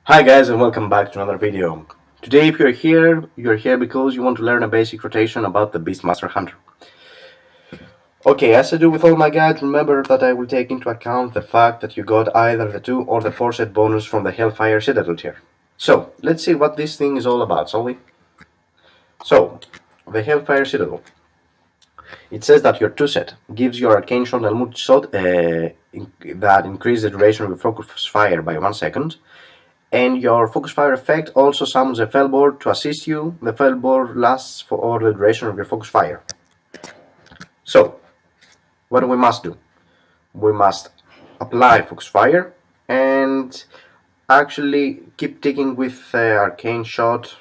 Hi guys, and welcome back to another video. Today if you're here because you want to learn a basic rotation about the Beastmaster Hunter. Okay, as I do with all my guides, remember that I will take into account the fact that you got either the 2 or the 4 set bonus from the Hellfire Citadel tier. So, let's see what this thing is all about, shall we? So, the Hellfire Citadel. It says that your 2 set gives your Arcane Shot and Multi Shot that increases the duration of your focus fire by 1 second. And your focus fire effect also summons a Felboard to assist you. The Felboard lasts for all the duration of your focus fire. So, what we must do? We must apply focus fire and actually keep ticking with Arcane Shot,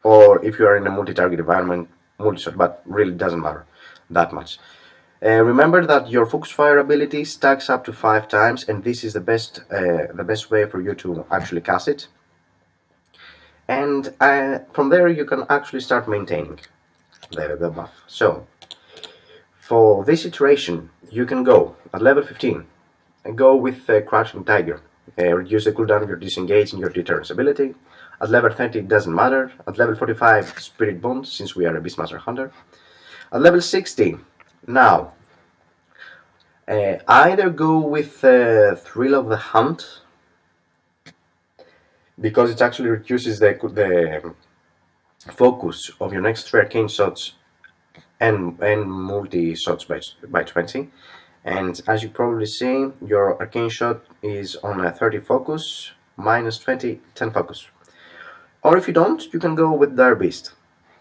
or if you are in a multi-target environment, multi-shot, but really doesn't matter that much. Remember that your focus fire ability stacks up to 5 times, and this is the best way for you to actually cast it. And from there you can actually start maintaining the buff. So for this iteration you can go at level 15 and go with Crouching Tiger, reduce the cooldown of your disengage and your deterrence ability. At level 30 it doesn't matter. At level 45 Spirit Bond, since we are a Beastmaster Hunter. At level 60 now either go with Thrill of the Hunt, because it actually reduces the focus of your next 3 arcane shots and multi shots by 20. And as you probably see, your arcane shot is on a 30 focus, minus 20, 10 focus. Or if you don't, you can go with Dire Beast.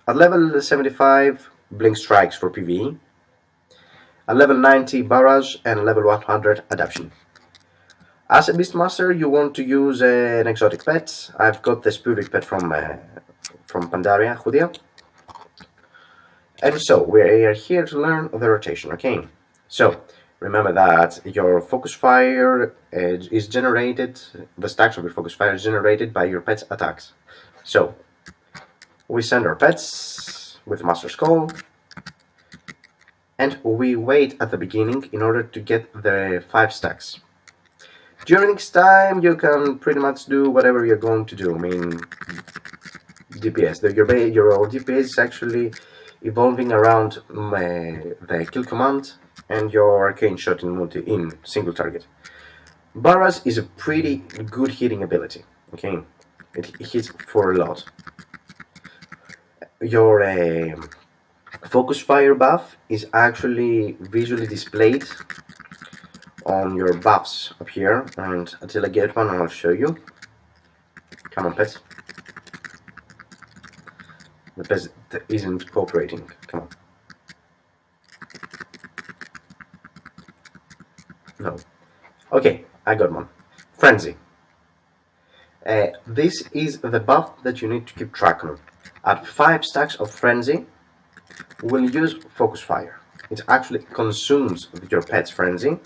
At level 75, Blink Strikes for PvE. At level 90, Barrage, and level 100, Adaption. As a Beastmaster, you want to use an exotic pet. I've got the Spirit pet from Pandaria, Judia. And so, we are here to learn the rotation, okay? So, remember that your focus fire is generated, the stacks of your focus fire is generated by your pet's attacks. So, we send our pets with Master's Call, and we wait at the beginning in order to get the 5 stacks. During this time, you can pretty much do whatever you're going to do. I mean, DPS. Your DPS is actually evolving around the kill command and your arcane shot in single target. Barrage is a pretty good hitting ability. Okay, it hits for a lot. Your focus fire buff is actually visually displayed on your buffs up here, and until I get one I'll show you. Come on, pet. The pet isn't cooperating. Come on. No. Okay, I got one. Frenzy. This is the buff that you need to keep track of. At 5 stacks of Frenzy, we'll use Focus Fire. It actually consumes your pet's Frenzy,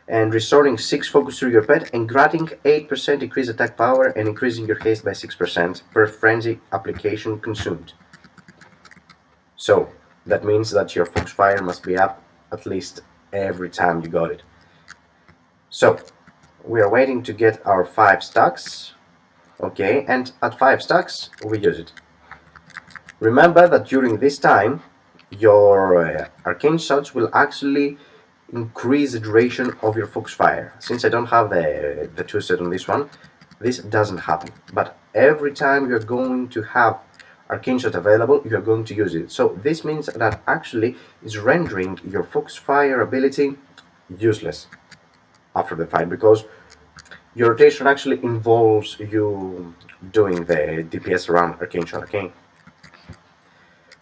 and restoring 6 focus to your pet and granting 8% increased attack power and increasing your haste by 6% per frenzy application consumed. So that means that your focus fire must be up at least every time you got it. So we are waiting to get our 5 stacks. Okay, and at 5 stacks we use it. Remember that during this time your arcane shots will actually increase the duration of your focus fire. Since I don't have the 2 set on this one, this doesn't happen. But every time you're going to have arcane shot available, you're going to use it. So this means that actually is rendering your focus fire ability useless after the fight, because your rotation actually involves you doing the DPS around arcane shot, okay?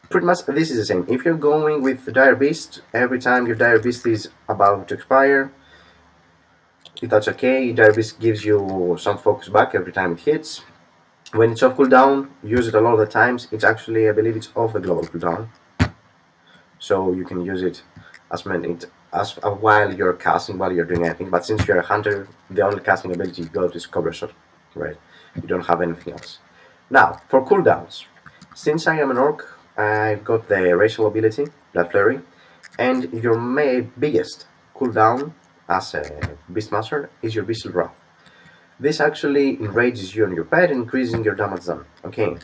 Pretty much this is the same. If you're going with the Dire Beast, every time your Dire Beast is about to expire, if that's okay, Dire Beast gives you some focus back every time it hits. When it's off cooldown, use it a lot of the times. It's actually, I believe it's off the global cooldown, so you can use it as while you're casting, while you're doing anything. But since you're a hunter, the only casting ability you got is Cobra Shot, right? You don't have anything else. Now, for cooldowns, since I am an orc, I've got the racial ability, Blood Flurry, and your biggest cooldown as a Beastmaster is your Bestial Wrath. This actually enrages you and your pet, increasing your damage done. Okay,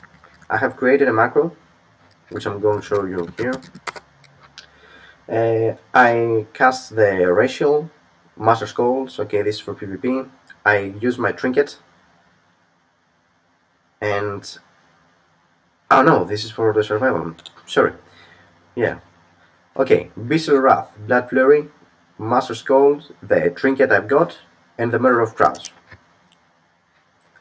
I have created a macro, which I'm going to show you here. I cast the racial, master skulls. Okay, this is for PvP. I use my trinket, and oh no, this is for the survival. Sorry. Yeah. Okay, Visceral Wrath, Blood Flurry, Master Skulls, the trinket I've got, and the Mirror of Crowds.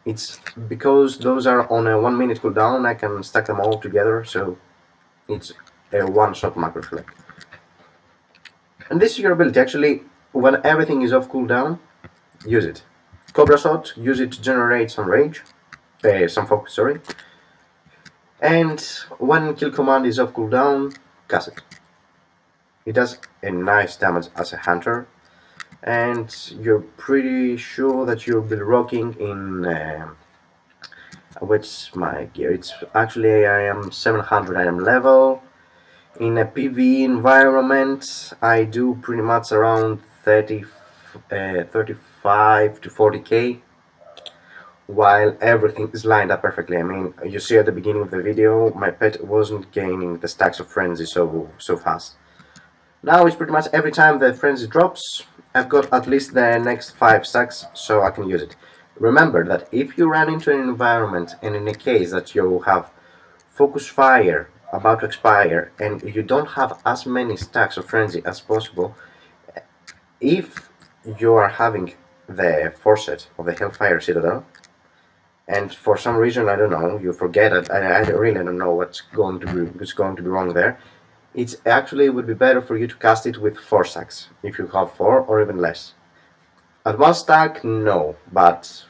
It's because those are on a 1 minute cooldown, I can stack them all together, so it's a one-shot macro select. And this is your ability. Actually, when everything is off cooldown, use it. Cobra Shot, use it to generate some rage, some focus, sorry. And when kill command is off cooldown, cast it. It does a nice damage as a hunter, and you're pretty sure that you'll be rocking in what's my gear? It's actually I am 700 I am level. In a PvE environment, I do pretty much around 35 to 40k, while everything is lined up perfectly. I mean, you see at the beginning of the video, my pet wasn't gaining the stacks of frenzy so fast. Now it's pretty much every time the frenzy drops, I've got at least the next 5 stacks, so I can use it. Remember that if you run into an environment and in a case that you have focus fire about to expire and you don't have as many stacks of frenzy as possible, if you are having the Forset of the Hellfire Citadel and for some reason, I don't know, you forget it, I really don't know what's going to be wrong there, it actually would be better for you to cast it with 4 stacks, if you have 4 or even less. At 1 stack, no, but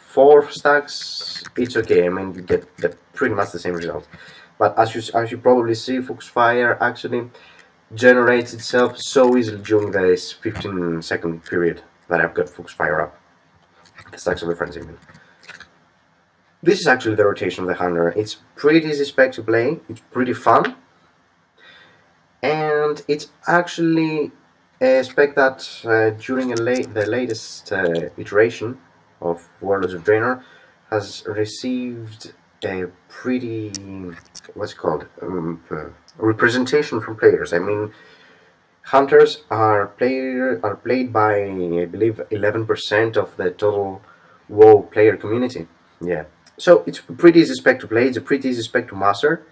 4 stacks, it's okay. I mean, you get pretty much the same result. But as you probably see, Foxfire actually generates itself so easily during this 15-second period that I've got Foxfire up. The stacks of the frenzy. This is actually the rotation of the hunter. It's pretty easy spec to play. It's pretty fun. And it's actually a spec that during the latest iteration of Warlords of Draenor has received a pretty, what's it called, representation from players. I mean, hunters are played by, I believe, 11% of the total WoW player community. Yeah, so it's a pretty easy spec to play. It's a pretty easy spec to master.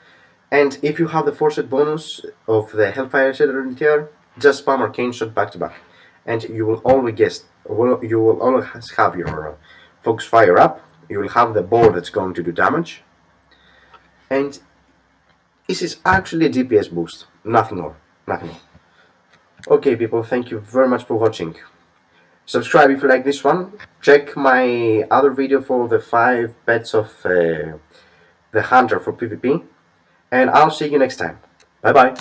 And if you have the Forset bonus of the Hellfire Citadel tier, just spam Arcane Shot back to back, and you will always have your Focus Fire up. You will have the board that's going to do damage, and this is actually a DPS boost, nothing more, nothing more. Okay, people, thank you very much for watching. Subscribe if you like this one. Check my other video for the 5 pets of the hunter for PvP, and I'll see you next time. Bye bye.